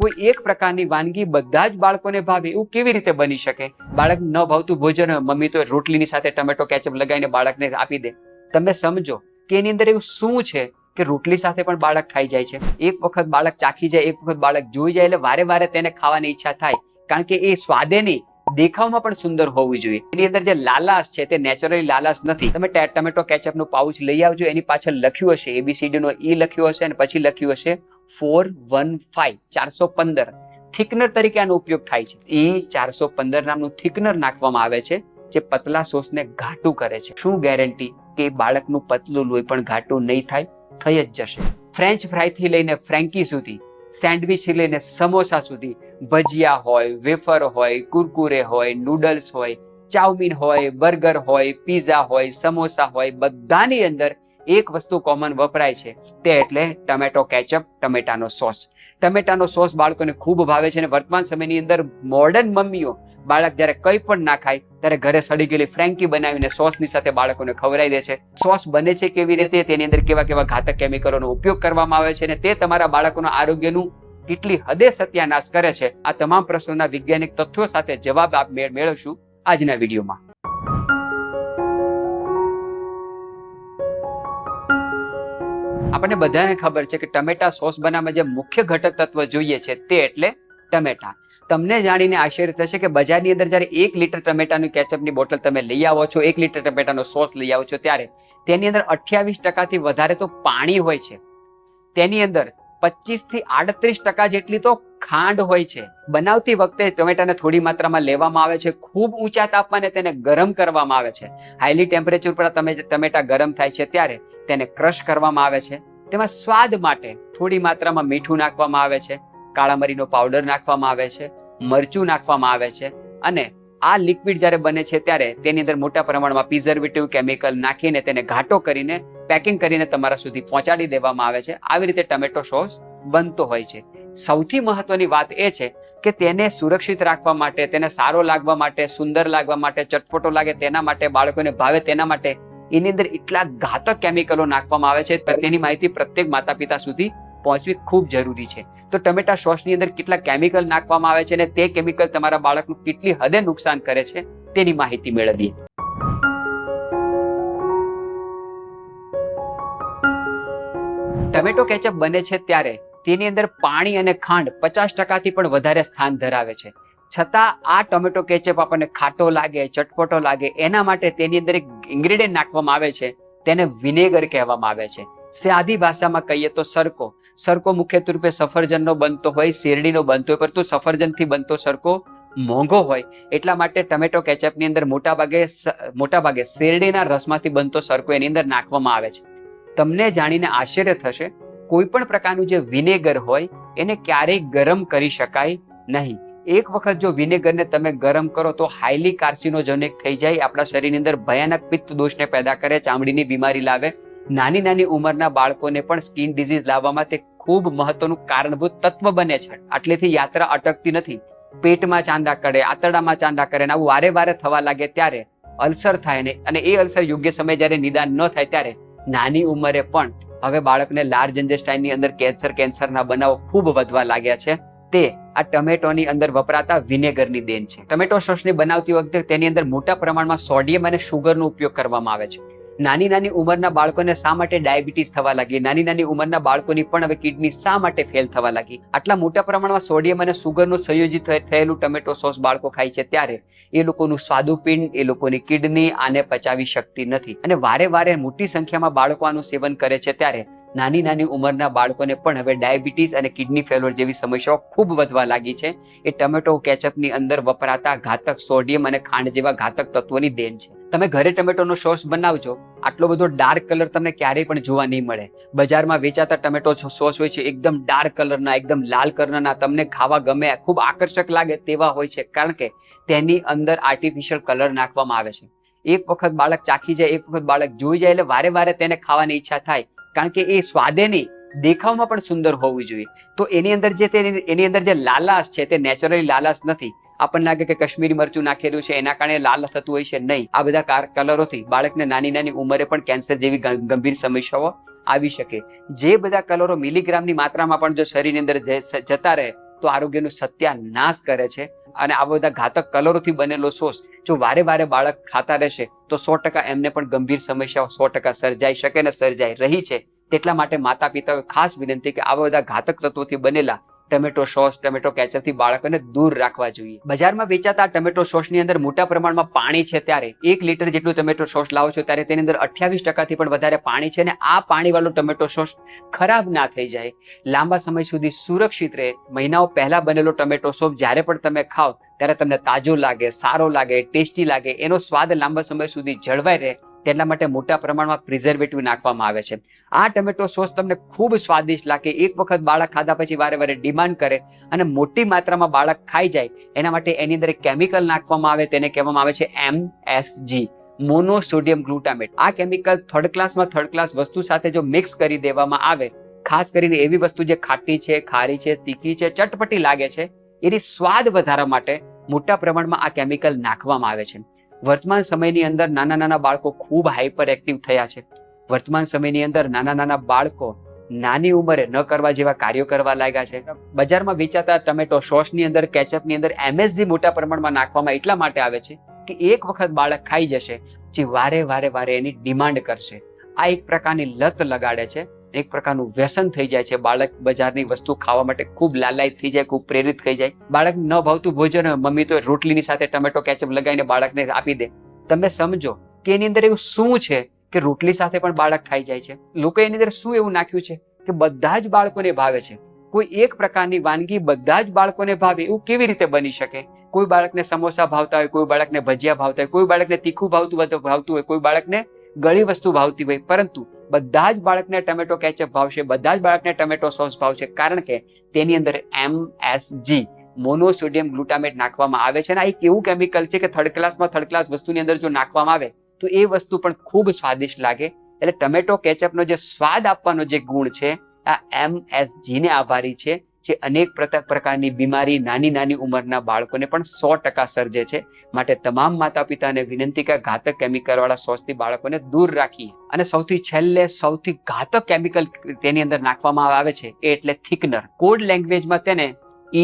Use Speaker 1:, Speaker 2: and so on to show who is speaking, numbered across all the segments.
Speaker 1: કોઈ એક પ્રકારની વાનગી બધા જ બાળકોને ભાવે એવું કેવી રીતે બની શકે? બાળક ન ભાવતું ભોજન મમ્મી તો રોટલીની સાથે ટમેટો કેચઅપ લગાવીને બાળકને આપી દે. તમે સમજો કે એની અંદર એવું શું છે કે રોટલી સાથે પણ બાળક ખાઈ જાય છે. એક વખત બાળક ચાખી જાય, એક વખત બાળક જોઈ જાય એટલે વારે વારે તેને ખાવાની ઈચ્છા થાય, કારણ કે એ સ્વાદે નહીં, દેખાવમાં પણ સુંદર હોવું જોઈએ. એની અંદર જે લાલાશ છે તે નેચરલી લાલાશ નથી. તમે ટમેટો કેચઅપનું પાઉચ લઈ આવજો, એની પાછળ લખ્યું હશે ABCD નો E લખ્યું હશે અને પછી લખ્યું હશે 415 થિકનર તરીકે આનો ઉપયોગ થાય છે. એ 415 નામનું થિકનર નાખવામાં આવે છે જે પતલા સોસને ઘાટું કરે છે. શું ગેરંટી કે બાળકનું પતલું લોહી પણ ઘાટું નહીં થાય? થઈ જ જશે. ફ્રેન્ચ ફ્રાય થી લઈને ફ્રેન્કી સુધી, સેન્ડવિચ થી લઈને સમોસા સુધી, ભજીયા હોય, વેફર હોય, કુરકુરે હોય, નૂડલ્સ હોય, ચાઉમીન હોય, બર્ગર હોય, પીઝા હોય, સમોસા હોય, બધાની અંદર એક વસ્તુ કોમન વપરાય છે, તે એટલે ટમેટો કેચઅપ, ટમેટાનો સોસ. ટમેટાનો સોસ બાળકોને ખૂબ ભાવે છે અને વર્તમાન સમયની અંદર મોડર્ન મમ્મીઓ બાળક જ્યારે કંઈ પણ ના ખાય ત્યારે ઘરે સડી ગયેલી ફ્રેન્કી બનાવીને સોસની સાથે બાળકોને ખવડાવી દે છે. સોસ બને છે કેવી રીતે, તેની અંદર કેવા કેવા ઘાતક કેમિકલોનો ઉપયોગ કરવામાં આવે છે અને તે તમારા બાળકોના આરોગ્યનું કેટલી હદે સત્યાનાશ કરે છે, આ તમામ પ્રશ્નોના વૈજ્ઞાનિક તથ્યો સાથે જવાબ આપ મેળવશું આજના વિડીયોમાં. આપણને બધાને ખબર છે કે ટમેટા સોસ બનાવવામાં જે મુખ્ય ઘટક તત્વ જોઈએ છે તે એટલે ટમેટા. તમને જાણીને આશ્ચર્ય થશે કે બજારની અંદર જ્યારે 1 લીટર ટમેટાની કેચઅપની બોટલ તમે લઈ આવો છો, 1 લીટર ટમેટાનો સોસ લઈ આવો છો, ત્યારે તેની અંદર 28% થી વધારે તો પાણી હોય છે. તેની અંદર 25 થી 38% જેટલી તો ખાંડ હોય છે. બનાવતી વખતે ટમેટાને થોડી માત્રામાં લેવામાં આવે છે, ખૂબ ઊંચા તાપમાને તેને ગરમ કરવામાં આવે છે. હાઈલી ટેમ્પરેચર પર ટમેટા ગરમ થાય છે ત્યારે તેને ક્રશ કરવામાં આવે છે. તેમાં સ્વાદ માટે થોડી માત્રામાં મીઠું નાખવામાં આવે છે, કાળા મરીનો પાવડર નાખવામાં આવે છે, મરચું નાખવામાં આવે છે અને આ લિક્વિડ જ્યારે બને છે ત્યારે તેની અંદર મોટા પ્રમાણમાં પ્રિઝર્વેટિવ કેમિકલ નાખીને તેને ઘાટો કરીને પેકિંગ કરીને તમારા સુધી પહોંચાડી દેવામાં આવે છે. આવી રીતે ટમેટો સોસ બનતો હોય છે. સૌથી મહત્વની વાત એ છે કે તેને સુરક્ષિત રાખવા માટે, તેને સારો લાગવા માટે, સુંદર લાગવા માટે, ચટપટો લાગે તેના માટે, બાળકોને ભાવે તેના માટે એની અંદર એટલા ઘાતક કેમિકલો નાખવામાં આવે છે, તેની માહિતી પ્રત્યેક માતા પિતા સુધી પહોંચવી ખૂબ જરૂરી છે. તો ટમેટા સોસની અંદર કેટલા કેમિકલ નાખવામાં આવે છે અને તે કેમિકલ તમારા બાળકનું કેટલી હદે નુકસાન કરે છે તેની માહિતી મેળવીએ. ટમેટો કેચઅપ બને છે ત્યારે તેની અંદર પાણી અને ખાંડ 50% થી પણ વધારે સ્થાન ધરાવે છે. છતાં આ ટમેટો કેચઅપ આપણને ખાટો લાગે, ચટપટો લાગે, એના માટે તેની અંદર એક ઇન્ગ્રેડિયન્ટ નાખવામાં આવે છે, તેને વિનેગર કહેવામાં આવે છે. સાદી ભાષામાં કહીએ તો સરકો. સરકો મુખ્યત્વે રૂપે સફરજનનો બનતો હોય, શેરડીનો બનતો હોય, પરંતુ સફરજનથી બનતો સરકો મોંઘો હોય, એટલા માટે ટમેટો કેચઅપની અંદર મોટાભાગે શેરડીના રસમાંથી બનતો સરકો એની અંદર નાખવામાં આવે છે. તમને જાણીને આશ્ચર્ય થશે, કોઈ પણ પ્રકારનું જે વિનેગર હોય એને ક્યારેય ગરમ કરી શકાય નહીં. એક વખત જો વિનેગરને તમે ગરમ કરો તો હાઈલી કાર્સિનોજેનિક થઈ જાય, આપણા શરીરની અંદર ભયાનક પિત્ત દોષને પેદા કરે, ચામડીની બીમારી લાવે, નાની નાની ઉંમરના બાળકોને પણ સ્કિન ડિઝીઝ લાવવામાં તે ખૂબ મહત્વનું કારણભૂત તત્વ બને છે. આટલેથી યાત્રા અટકતી નથી. પેટમાં ચાંદા કરે, આંતરડામાં ચાંદા કરે અને આવું વારે વારે થવા લાગે ત્યારે અલ્સર થાય ને, અને એ અલ્સર યોગ્ય સમય જ્યારે નિદાન ન થાય ત્યારે નાની ઉંમરે પણ હવે બાળકને લાર્જ ઇન્ટેસ્ટાઇનની અંદર કેન્સરના બનાવો ખૂબ વધવા લાગ્યા છે. તે આ ટમેટોની અંદર વપરાતા વિનેગરની દેન છે. ટમેટો સોસને બનાવતી વખતે તેની અંદર મોટા પ્રમાણમાં સોડિયમ અને શુગરનો ઉપયોગ કરવામાં આવે છે. નાની નાની ઉંમરના બાળકોને શા માટે ડાયાબિટીસ થવા લાગી, નાની નાની ઉંમરના બાળકોની પણ હવે કિડની શા માટે ફેલ થવા લાગી? આટલા મોટા પ્રમાણમાં સોડિયમ અને સુગરનું સંયોજિત થયેલું ટમેટો સોસ બાળકો ખાય છે ત્યારે એ લોકોનું સ્વાદુપિંડ, એ લોકોની કિડની આને પચાવી શકતી નથી અને વારે વારે મોટી સંખ્યામાં બાળકો આનું સેવન કરે છે ત્યારે નાની નાની ઉંમરના બાળકોને પણ હવે ડાયાબિટીસ અને કિડની ફેલ્યોર જેવી સમસ્યાઓ ખૂબ વધવા લાગી છે. એ ટમેટો કેચઅપની અંદર વપરાતા ઘાતક સોડિયમ અને ખાંડ જેવા ઘાતક તત્વોની દેન છે. તમે ઘરે ટમેટોનો સોસ બનાવજો, આટલો બધો ડાર્ક કલર તમને ક્યારેય પણ જોવા નહીં મળે. બજારમાં વેચાતા ટમેટો સોસ હોય છે એકદમ ડાર્ક કલરના, એકદમ લાલ કલરના, તમને ખાવા ગમે, ખૂબ આકર્ષક લાગે તેવા હોય છે, કારણ કે તેની અંદર આર્ટિફિશિયલ કલર નાખવામાં આવે છે. એક વખત બાળક ચાખી જાય, એક વખત બાળક જોઈ જાય એટલે વારે વારે તેને ખાવાની ઈચ્છા થાય, કારણ કે એ સ્વાદે નહીં, દેખાવમાં પણ સુંદર હોવું જોઈએ. તો એની અંદર જે લાલાશ છે તે નેચરલી લાલાશ નથી. આપણને લાગે કે કશ્મીરી મરચું નાખેલું છે એના કારણે લાલ થતું હોય છે, નહીં. આ બધા કલરોથી બાળકને નાની નાની ઉંમરે પણ કેન્સર જેવી ગંભીર સમસ્યાઓ આવી શકે. જે બધા કલરો મિલીગ્રામની માત્રામાં પણ જો શરીરની અંદર જતા રહે તો આરોગ્યનું સત્યાનાશ કરે છે. અને આ બધા ઘાતક કલરોથી બનેલો સોસ જો વારે વારે બાળક ખાતા રહેશે તો 100% એમને પણ ગંભીર સમસ્યાઓ 100% સર્જાઈ શકે ને સર્જાઈ રહી છે. તેટલા માટે માતા પિતાઓએ ખાસ વિનંતી કે આવા બધા ઘાતક તત્વોથી બનેલા ટમેટો સોસ, ટમેટો કેચઅપથી બાળકોને દૂર રાખવા જોઈએ. બજારમાં વેચાતા ટમેટો સોસની અંદર મોટા પ્રમાણમાં પાણી છે, ત્યારે 1 લીટર જેટલું ટમેટો સોસ લાવો છો ત્યારે તેની અંદર 28% થી પણ વધારે પાણી છે. અને આ પાણીવાળો ટમેટો સોસ ખરાબ ના થઈ જાય, લાંબા સમય સુધી સુરક્ષિત રહે. મહિનાઓ પહેલા બનેલો ટમેટો સોસ જ્યારે પણ તમે ખાઓ ત્યારે તમને તાજો લાગે, સારો લાગે, ટેસ્ટી લાગે, એનો સ્વાદ લાંબા સમય સુધી જળવાઈ રહે. તેટલા માટે મોટા પ્રમાણમાં પ્રિઝર્વેટિવ નાખવામાં આવે છે. આ ટમેટો સોસ તમને ખૂબ સ્વાદિષ્ટ લાગે. એક વખત બાળક ખાધા પછી વારે વારે ડિમાન્ડ કરે અને મોટી માત્રામાં બાળક ખાઈ જાય, એના માટે એની અંદર એક કેમિકલ નાખવામાં આવે, તેને કહેવામાં આવે છે MSG, મોનોસોડિયમ ગ્લુટામેટ. આ કેમિકલ થર્ડ ક્લાસ વસ્તુ સાથે જો મિક્સ કરી દેવામાં આવે, ખાસ કરીને એવી વસ્તુ જે ખાટી છે, ખારી છે, તીખી છે, ચટપટી લાગે છે, એની સ્વાદ વધારવા માટે મોટા પ્રમાણમાં આ કેમિકલ નાખવામાં આવે છે. વર્તમાન સમયની અંદર નાના નાના બાળકો ખૂબ હાઈપર એક્ટિવ થયા છે. વર્તમાન સમયની અંદર નાના નાના બાળકો નાની ઉંમરે ન કરવા જેવા કાર્યો કરવા લાગ્યા છે. બજારમાં વેચાતા ટમેટો સોસની અંદર, કેચઅપની અંદર MSG મોટા પ્રમાણમાં નાખવામાં એટલા માટે આવે છે કે એક વખત બાળક ખાઈ જશે, જે વારે વારે એની ડિમાન્ડ કરશે. આ એક પ્રકારની લત લગાડે છે, એક પ્રકારનું વ્યસન થઈ જાય છે. બાળક બજારની વસ્તુ ખાવા માટે ખૂબ લાલાયિત થઈ જાય, ખૂબ પ્રેરિત થઈ જાય. બાળક ન ભાવતું ભોજન મમ્મી તો રોટલીની સાથે ટમેટો કેચઅપ લગાવીને બાળકને આપી દે. તમે સમજો કે એની અંદર એવું શું છે કે રોટલી સાથે પણ બાળક ખાઈ જાય છે. લોકો એની અંદર શું એવું નાખ્યું છે કે બધા જ બાળકોને ભાવે છે? કોઈ એક પ્રકારની વાનગી બધા જ બાળકોને ભાવે એવું કેવી રીતે બની શકે? કોઈ બાળકને સમોસા ભાવતા હોય, કોઈ બાળકને ભજીયા ભાવતા હોય, કોઈ બાળકને તીખું ભાવતું હોય, કોઈ બાળકને ગળી વસ્તુ ભાવતી હોય, પરંતુ બધા જ બાળકને ટમેટો કેચઅપ ભાવશે, બધા જ બાળકને ટમેટો સોસ ભાવશે, કારણ કે તેની અંદર MSG, મોનોસોડિયમ ગ્લુટામેટ નાખવામાં આવે છે. અને આ એક એવું કેમિકલ છે કે થર્ડ ક્લાસ વસ્તુની અંદર જો નાખવામાં આવે તો એ વસ્તુ પણ ખૂબ સ્વાદિષ્ટ લાગે. એટલે ટમેટો કેચઅપનો જે સ્વાદ આપવાનો જે ગુણ છે, આ MSG ને આભારી છે, જે અનેક પ્રકારની બીમારી નાની ઉંમરના બાળકોને પણ 100% સર્જે છે. માટે તમામ માતા પિતાને વિનંતી કે ઘાતક કેમિકલ વાળા સોસથી બાળકોને દૂર રાખીએ. અને સૌથી છેલ્લે સૌથી ઘાતક કેમિકલ તેની અંદર નાખવામાં આવે છે એ એટલે થિકનર. કોડ લેંગ્વેજમાં તેને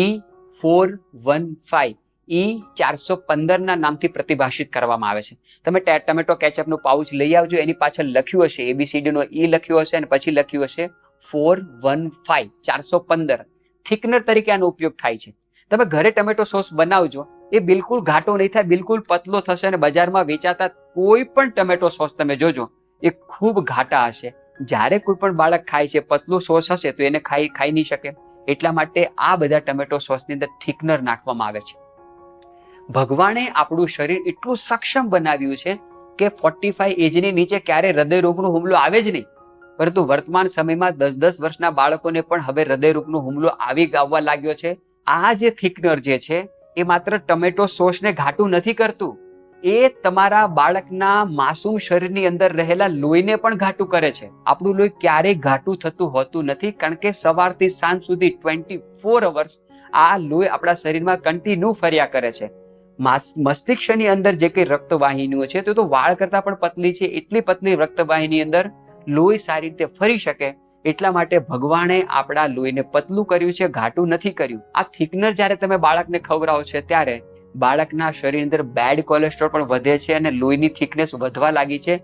Speaker 1: E415 E415 ના નામથી પ્રતિભાષિત કરવામાં આવે છે. તમે ટમેટો કેચઅપનું પાઉચ લઈ આવજો, એની પાછળ લખ્યું હશે ABCD નો E લખ્યું હશે અને પછી લખ્યું હશે 415 415. થિકનર તરીકે આનો ઉપયોગ થાય છે. તમે ઘરે ટમેટો સોસ બનાવજો, એ બિલકુલ ઘાટો નહીં થાય, બિલકુલ પતલો થશે. અને બજારમાં વેચાતા કોઈ પણ ટમેટો સોસ તમે જોજો એ ખૂબ ઘાટા હશે. જ્યારે કોઈ પણ બાળક ખાય છે, પતલું સોસ હશે તો એને ખાઈ નહીં શકે. એટલા માટે આ બધા ટમેટો સોસની અંદર થિકનર નાખવામાં આવે છે. ભગવાને આપણું શરીર એટલું સક્ષમ બનાવ્યું છે કે 45 એજની નીચે ક્યારે હૃદયરોગનો હુમલો આવે જ નહીં. પરંતુ વર્તમાન સમયમાં 10-10 વર્ષના બાળકોને પણ હવે હૃદયરોગનો હુમલો આવી આવવા લાગ્યો છે. આ જે થિકનર જે છે એ માત્ર ટમેટો સોસને ઘાટું નથી કરતું, એ તમારા બાળકના માસૂમ શરીરની અંદર રહેલા લોહીને પણ ઘાટું કરે છે. આપણું લોહી ક્યારેય ઘાટું થતું હોતું નથી, કારણ કે સવારથી સાંજ સુધી 24 અવર્સ આ લોહી આપણા શરીરમાં કન્ટિન્યુ ફર્યા કરે છે. મસ્તિષ્કની અંદર જે કઈ રક્તવાહિનીઓ છે તે તો વાળ કરતા પણ પતલી છે. એટલી પતલી રક્તવાહિની અંદર લોહી સારી રીતે ફરી શકે, એટલા માટે ભગવાને આપણા લોહીને પતલું કર્યું છે, ઘાટું નથી કર્યું. આ થિકનર જ્યારે તમે બાળકને ખવડાવો છો ત્યારે બાળકના શરીરની અંદર બેડ કોલેસ્ટ્રોલ પણ વધે છે અને લોહીની થિકનેસ વધવા લાગી છે.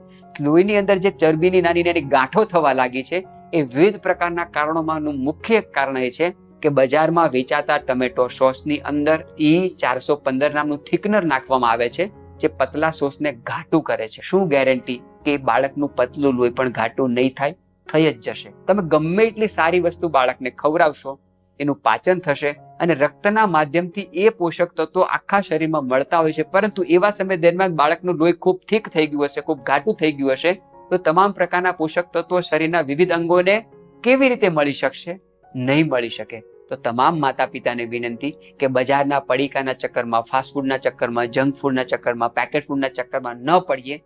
Speaker 1: લોહીની અંદર જે ચરબીની નાની ગાંઠો થવા લાગી છે. એ વિવિધ પ્રકારના કારણોમાંનું મુખ્ય કારણ એ છે કે બજારમાં વેચાતા ટમેટો સોસની અંદર E415 નામનું થિકનર નાખવામાં આવે છે, જે પતલા સોસને ઘાટું કરે છે. શું ગેરંટી કે બાળકનું પતલું લોહી પણ ઘાટું નહીં થાય? થઈ જ જશે. તમે ગમે એટલી સારી વસ્તુ બાળકને ખવડાવશો, એનું પાચન થશે અને રક્તના માધ્યમથી એ પોષક તત્વો આખા શરીરમાં મળતા હોય છે. પરંતુ એવા સમય દરમિયાન બાળકનું લોહી ખૂબ થીક થઈ ગયું હશે, ખૂબ ઘાટું થઈ ગયું હશે, તો તમામ પ્રકારના પોષક તત્વો શરીરના વિવિધ અંગોને કેવી રીતે મળી શકશે? નહીં મળી શકે. તો તમામ માતા પિતાને વિનંતી કે બજારના પડીકાના ચક્કરમાં, ફાસ્ટ ફૂડના ચક્કરમાં, જંક ફૂડના ચક્કરમાં, પેકેટ ફૂડના ચક્કરમાં ન પડીએ.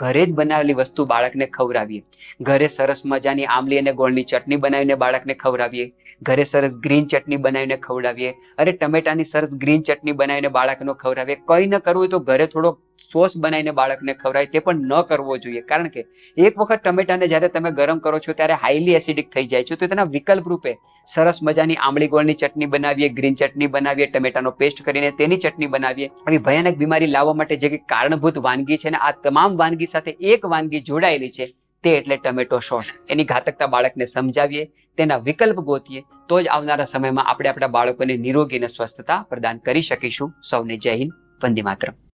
Speaker 1: ઘરે જ બનાવેલી વસ્તુ બાળકને ખવડાવીએ. ઘરે સરસ મજાની આંબલી અને ગોળની ચટણી બનાવીને બાળકને ખવડાવીએ. ઘરે સરસ ગ્રીન ચટણી બનાવીને ખવડાવીએ. અરે ટમેટાની સરસ ગ્રીન ચટણી બનાવીને બાળકનો ખવડાવીએ. કંઈ ન કરવું હોય તો ઘરે થોડો સોસ બનાવીને બાળકને ખવડાય તે પણ ન કરવો જોઈએ. કારણ કે એક વખત ટમેટાને જ્યારે તમે ગરમ કરો છો ત્યારે હાઈલી એસિડિક થઈ જાય છે. તો તેના વિકલ્પ રૂપે સરસ મજાની આંબળી ગોળની ચટણી બનાવીએ, ગ્રીન ચટણી બનાવીએ, ટમેટાનો પેસ્ટ કરીને તેની ચટણી બનાવીએ. આવી ભયાનક બીમારી લાવવા માટે જે કારણભૂત વાનગી છે ને, આ તમામ વાનગી સાથે એક વાનગી જોડાયેલી છે, તે એટલે ટમેટો સોસ. એની ઘાતકતા બાળકને સમજાવીએ, તેના વિકલ્પ ગોતીએ, તો જ આવનારા સમયમાં આપણે આપણા બાળકોને નિરોગી અને સ્વસ્થતા પ્રદાન કરી શકીશું. સૌને જય હિન્દ, વંદે માતરમ.